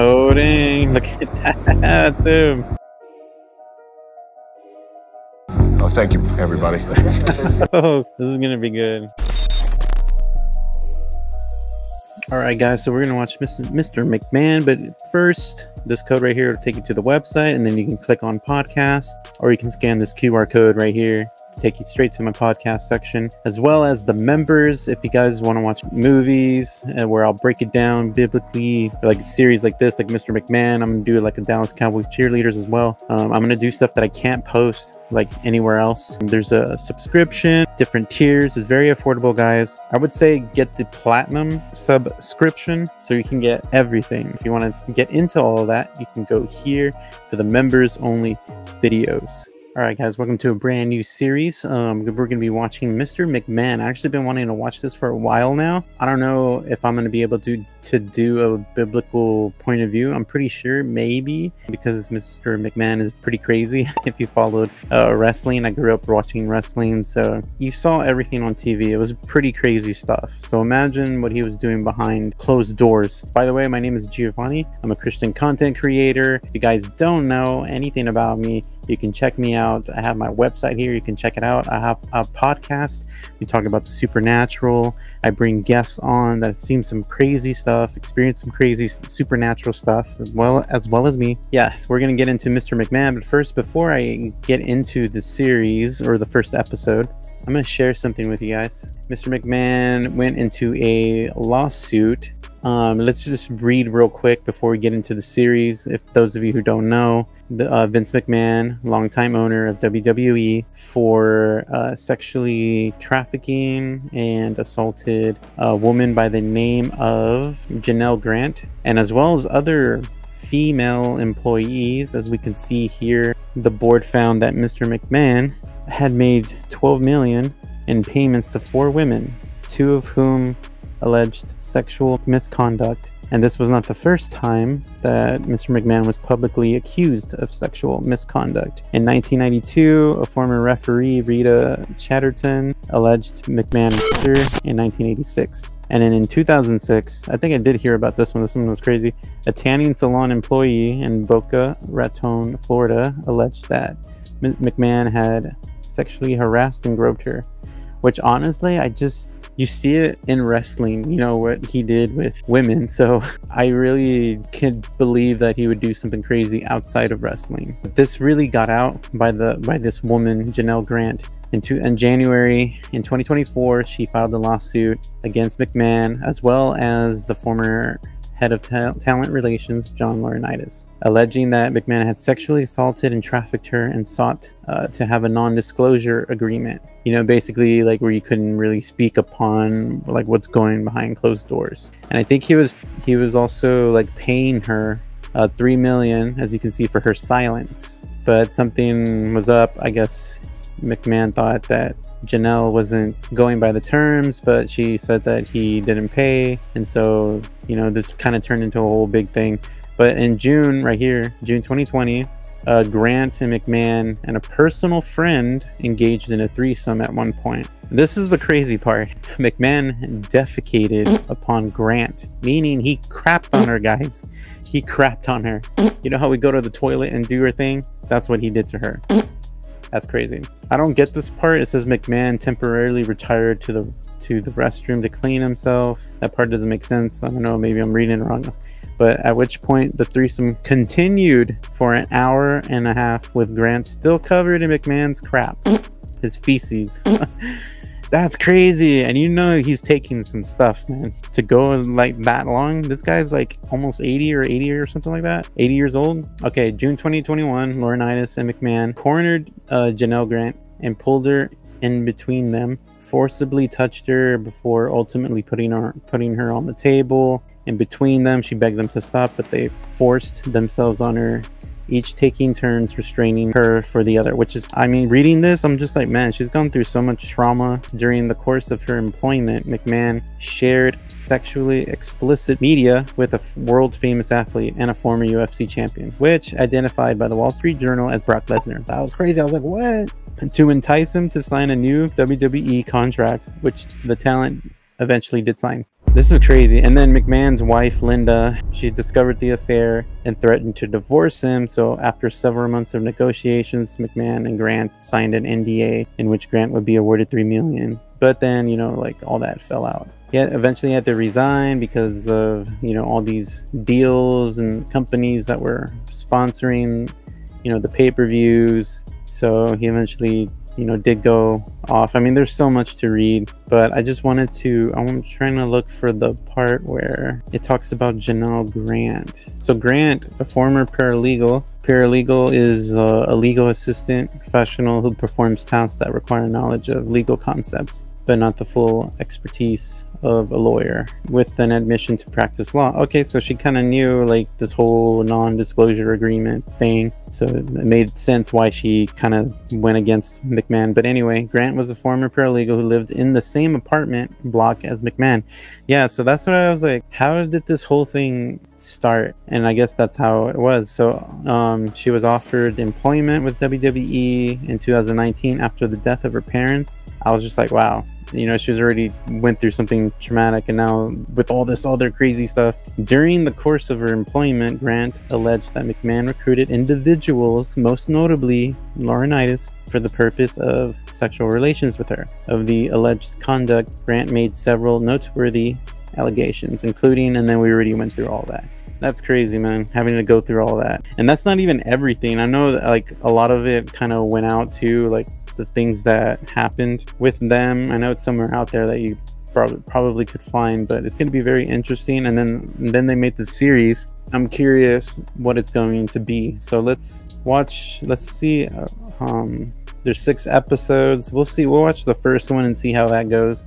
Oh dang, look at that. That's him. Oh, thank you, everybody. Oh, this is gonna be good. Alright guys, so we're gonna watch Mr. McMahon, but first, this code right here will take you to the website, and then you can click on podcast, or you can scan this QR code right here to take you straight to my podcast section, as well as the members. If you guys want to watch movies where I'll break it down biblically, like a series like this, like Mr. McMahon, I'm gonna do like a Dallas Cowboys cheerleaders as well. I'm gonna do stuff that I can't post like anywhere else. There's a subscription, different tiers. It's very affordable, guys. I would say get the platinum subscription so you can get everything. If you want to get into all of that, you can go here to the members only videos. Alright guys, welcome to a brand new series. We're going to be watching Mr. McMahon. I've actually been wanting to watch this for a while now. I don't know if I'm going to be able to do a biblical point of view. I'm pretty sure, maybe, because Mr. McMahon is pretty crazy. If you followed wrestling, I grew up watching wrestling, so you saw everything on TV. It was pretty crazy stuff. So imagine what he was doing behind closed doors. By the way, my name is Giovanni. I'm a Christian content creator. If you guys don't know anything about me, you can check me out. I have my website here. You can check it out. I have a podcast. We talk about the supernatural. I bring guests on that have seen some crazy stuff, experienced some crazy supernatural stuff, as well as me. Yeah, we're going to get into Mr. McMahon. But first, before I get into the series or the first episode, I'm going to share something with you guys. Mr. McMahon went into a lawsuit. Let's just read real quick before we get into the series. If those of you who don't know, Vince McMahon, longtime owner of WWE, for sexually trafficking and assaulted a woman by the name of Janelle Grant, and as well as other female employees. As we can see here, the board found that Mr. McMahon had made $12 million in payments to 4 women, 2 of whom alleged sexual misconduct. And this was not the first time that Mr. McMahon was publicly accused of sexual misconduct. In 1992, a former referee, Rita Chatterton, alleged McMahon in 1986. And then in 2006, I think I did hear about this one. This one was crazy. A tanning salon employee in Boca Raton, Florida, alleged that McMahon had sexually harassed and groped her. Which honestly, you see it in wrestling, you know, what he did with women. So I really can't believe that he would do something crazy outside of wrestling. But this really got out by this woman, Janelle Grant. In January in 2024, she filed a lawsuit against McMahon, as well as the former head of talent relations, John Laurinaitis, alleging that McMahon had sexually assaulted and trafficked her and sought to have a non-disclosure agreement. You know, basically like where you couldn't really speak upon like what's going behind closed doors. And I think he was also like paying her $3 million, as you can see, for her silence. But something was up. I guess McMahon thought that Janelle wasn't going by the terms, but she said that he didn't pay, and so, you know, this kind of turned into a whole big thing. But in June, right here, June 2020, Grant and McMahon and a personal friend engaged in a threesome at one point. This is the crazy part. McMahon defecated upon Grant, meaning he crapped on her, guys. He crapped on her. You know how we go to the toilet and do her thing? That's what he did to her. That's crazy. I don't get this part. It says McMahon temporarily retired to the restroom to clean himself. That part doesn't make sense. I don't know, maybe I'm reading it wrong. But at which point the threesome continued for an hour and a half, with Grant still covered in McMahon's crap, his feces. That's crazy. And you know he's taking some stuff, man, to go like that long. This guy's like almost 80 or something like that. 80 years old. Okay, June 2021, Laurinaitis and McMahon cornered Janelle Grant and pulled her in between them, forcibly touched her before ultimately putting her on the table. In between them, she begged them to stop, but they forced themselves on her, each taking turns restraining her for the other. Which is, I mean, reading this, I'm just like, man, she's gone through so much trauma. During the course of her employment, McMahon shared sexually explicit media with a world famous athlete and a former UFC champion, which identified by the Wall Street Journal as Brock Lesnar. That was crazy. I was like, what? To entice him to sign a new WWE contract, which the talent eventually did sign. This is crazy. And then McMahon's wife, Linda, she discovered the affair and threatened to divorce him. So after several months of negotiations, McMahon and Grant signed an NDA in which Grant would be awarded $3 million. But then, you know, like all that fell out. He eventually had to resign because of, you know, all these deals and companies that were sponsoring, you know, the pay-per-views. So he eventually, you know, did go off. I mean, there's so much to read, but I just wanted to, I'm trying to look for the part where it talks about Janelle Grant. So Grant, a former paralegal is a legal assistant professional who performs tasks that require knowledge of legal concepts, but not the full expertise of a lawyer, with an admission to practice law. Okay, so she kind of knew like this whole non-disclosure agreement thing, so it made sense why she kind of went against McMahon. But anyway, Grant was a former paralegal who lived in the same apartment block as McMahon. Yeah, so that's what I was like, how did this whole thing start? And I guess that's how it was. So she was offered employment with WWE in 2019 after the death of her parents. I was just like, wow, you know, she's already went through something traumatic, and now with all this other crazy stuff. During the course of her employment, Grant alleged that McMahon recruited individuals, most notably Laurinaitis, for the purpose of sexual relations with her. Of the alleged conduct, Grant made several noteworthy allegations, including, and then we already went through all that. That's crazy, man, having to go through all that. And that's not even everything. I know that like a lot of it kind of went out to like the things that happened with them. I know it's somewhere out there that you probably could find, but it's going to be very interesting. And then they made the series. I'm curious what it's going to be. So let's see. There's 6 episodes. We'll watch the first one and see how that goes.